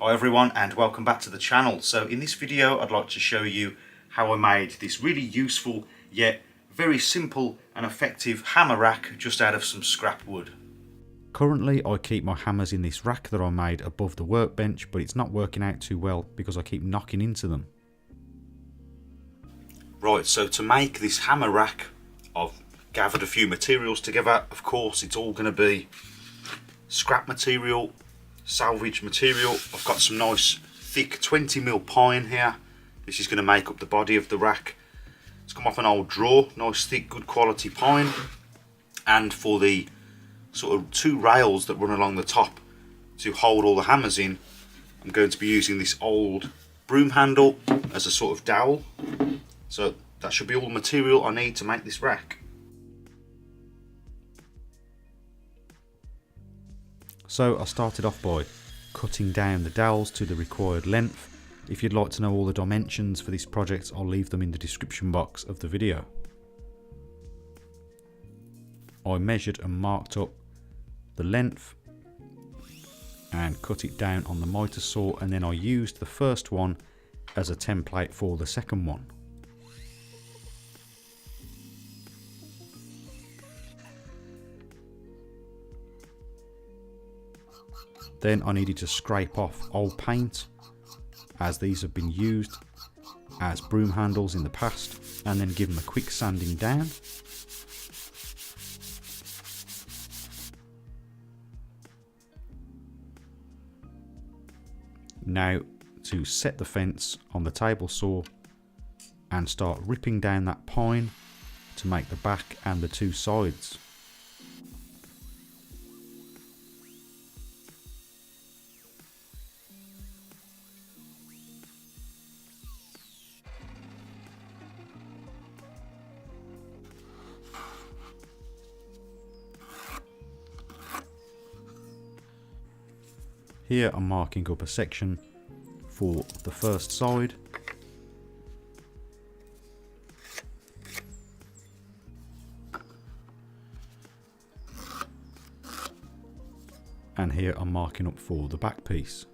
Hi everyone and welcome back to the channel. So in this video I'd like to show you how I made this really useful yet very simple and effective hammer rack just out of some scrap wood. Currently I keep my hammers in this rack that I made above the workbench, but it's not working out too well because I keep knocking into them. Right, so to make this hammer rack I've gathered a few materials together. Of course it's all going to be scrap material, salvage material. I've got some nice thick 20mm pine here. This is going to make up the body of the rack. It's come off an old drawer, nice thick good quality pine. And for the sort of two rails that run along the top to hold all the hammers in, I'm going to be using this old broom handle as a sort of dowel. So that should be all the material I need to make this rack. So I started off by cutting down the dowels to the required length. If you'd like to know all the dimensions for this project, I'll leave them in the description box of the video. I measured and marked up the length and cut it down on the miter saw, and then I used the first one as a template for the second one. Then I needed to scrape off old paint, as these have been used as broom handles in the past, and then give them a quick sanding down. Now to set the fence on the table saw and start ripping down that pine to make the back and the two sides. Here I'm marking up a section for the first side. And here I'm marking up for the back piece.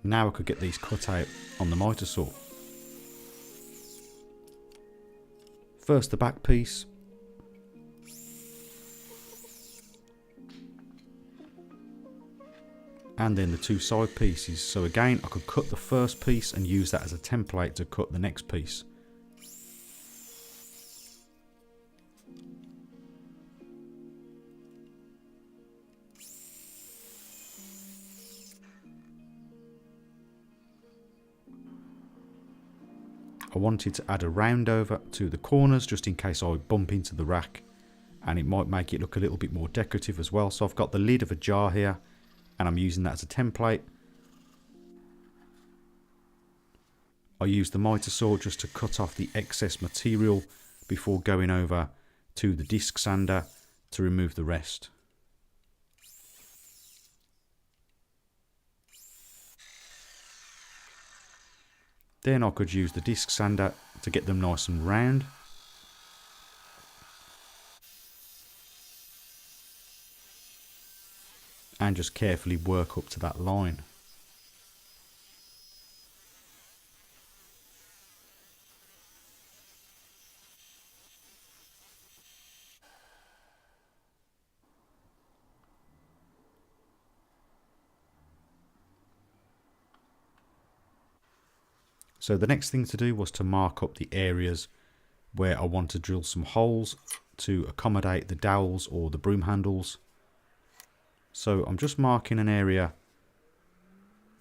Now I could get these cut out on the miter saw. First the back piece. And then the two side pieces. So again I could cut the first piece and use that as a template to cut the next piece. I wanted to add a round over to the corners just in case I bump into the rack, and it might make it look a little bit more decorative as well. So I've got the lid of a jar here and I'm using that as a template. I used the miter saw just to cut off the excess material before going over to the disc sander to remove the rest. Then I could use the disc sander to get them nice and round. And just carefully work up to that line. So the next thing to do was to mark up the areas where I want to drill some holes to accommodate the dowels or the broom handles. So I'm just marking an area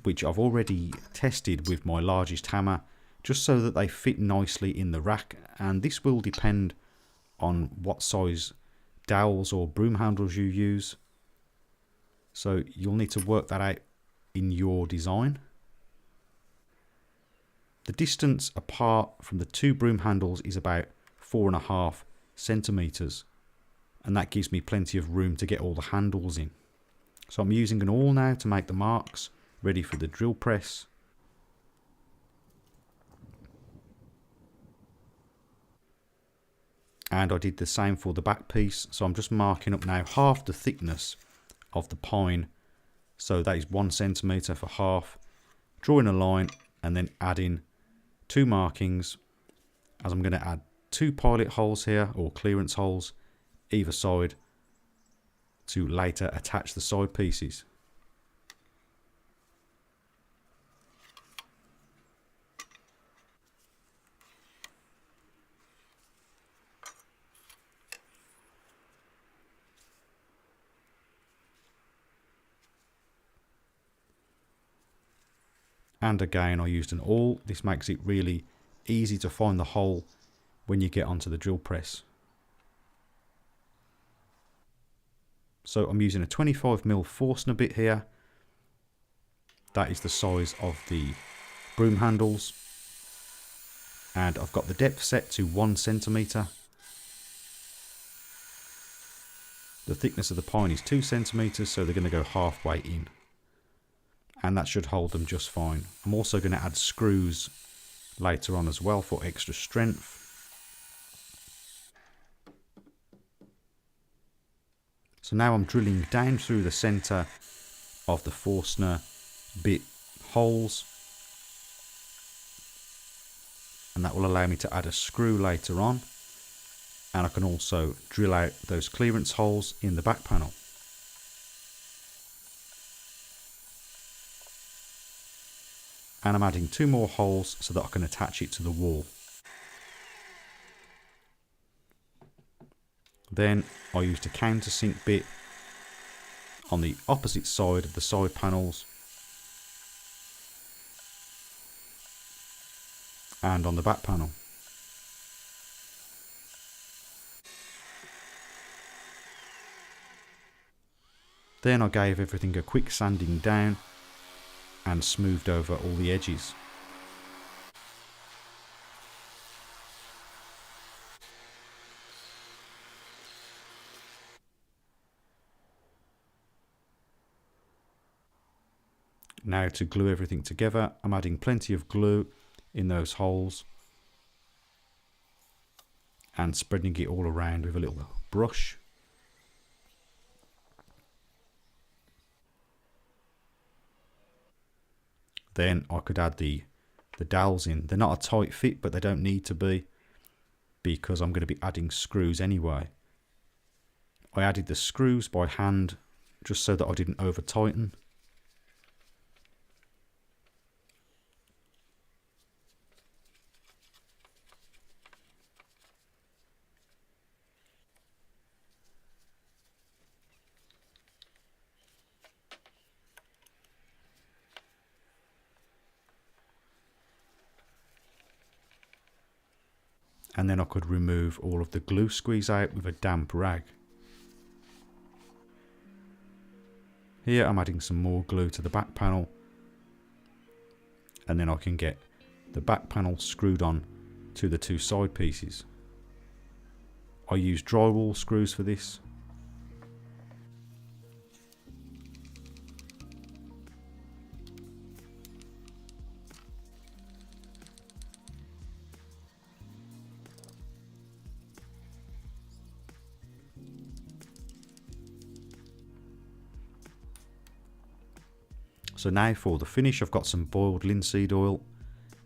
which I've already tested with my largest hammer, just so that they fit nicely in the rack, and this will depend on what size dowels or broom handles you use. So you'll need to work that out in your design. The distance apart from the two broom handles is about 4.5 centimeters, and that gives me plenty of room to get all the handles in. So I'm using an awl now to make the marks ready for the drill press. And I did the same for the back piece. So I'm just marking up now half the thickness of the pine. So that is 1 centimetre for half. Drawing a line and then adding 2 markings, as I'm going to add 2 pilot holes here, or clearance holes, either side, to later attach the side pieces. And again, I used an awl. This makes it really easy to find the hole when you get onto the drill press. So I'm using a 25mm Forstner bit here. That is the size of the broom handles. And I've got the depth set to 1 centimetre. The thickness of the pine is 2 centimetres, so they're going to go halfway in. And that should hold them just fine. I'm also going to add screws later on as well for extra strength. So now I'm drilling down through the centre of the Forstner bit holes, and that will allow me to add a screw later on, and I can also drill out those clearance holes in the back panel. And I'm adding 2 more holes so that I can attach it to the wall. Then I used a countersink bit on the opposite side of the side panels and on the back panel. Then I gave everything a quick sanding down and smoothed over all the edges. Now to glue everything together, I'm adding plenty of glue in those holes and spreading it all around with a little brush. Then I could add the dowels in. They're not a tight fit, but they don't need to be, because I'm going to be adding screws anyway. I added the screws by hand just so that I didn't over tighten. And then I could remove all of the glue squeeze out with a damp rag. Here I'm adding some more glue to the back panel, and then I can get the back panel screwed on to the 2 side pieces. I use drywall screws for this. So now for the finish, I've got some boiled linseed oil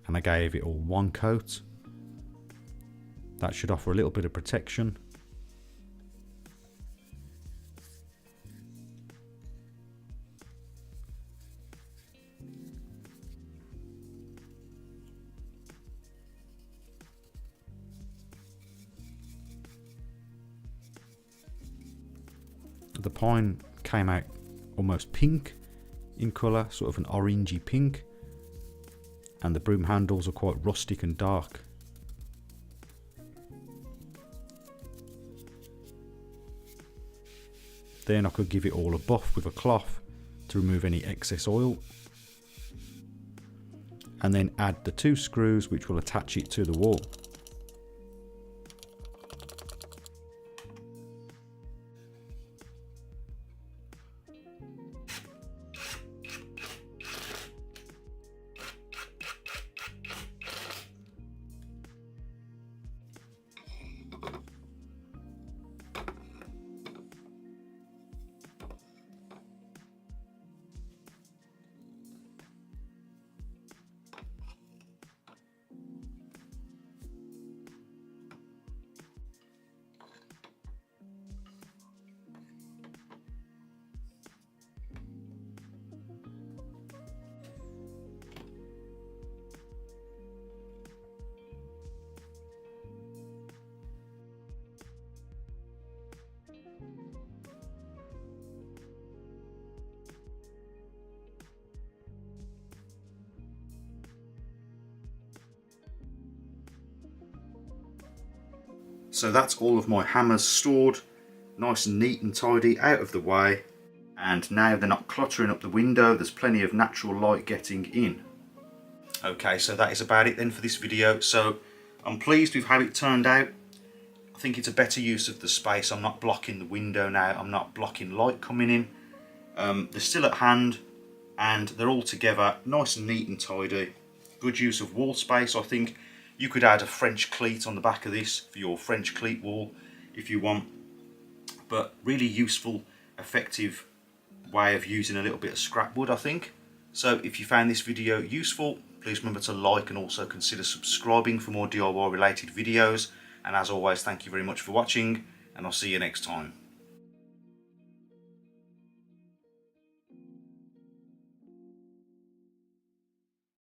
and I gave it all 1 coat. That should offer a little bit of protection. The pine came out almost pink in colour, sort of an orangey pink, and the broom handles are quite rustic and dark. Then I could give it all a buff with a cloth to remove any excess oil, and then add the 2 screws which will attach it to the wall. So that's all of my hammers stored, nice and neat and tidy, out of the way. And now they're not cluttering up the window, there's plenty of natural light getting in. Okay, so that is about it then for this video. So I'm pleased with how it turned out. I think it's a better use of the space. I'm not blocking the window now, I'm not blocking light coming in. They're still at hand and they're all together, nice and neat and tidy. Good use of wall space. I think you could add a French cleat on the back of this for your French cleat wall if you want. But really useful, effective way of using a little bit of scrap wood, I think. So if you found this video useful, please remember to like and also consider subscribing for more DIY related videos. And as always, thank you very much for watching, and I'll see you next time.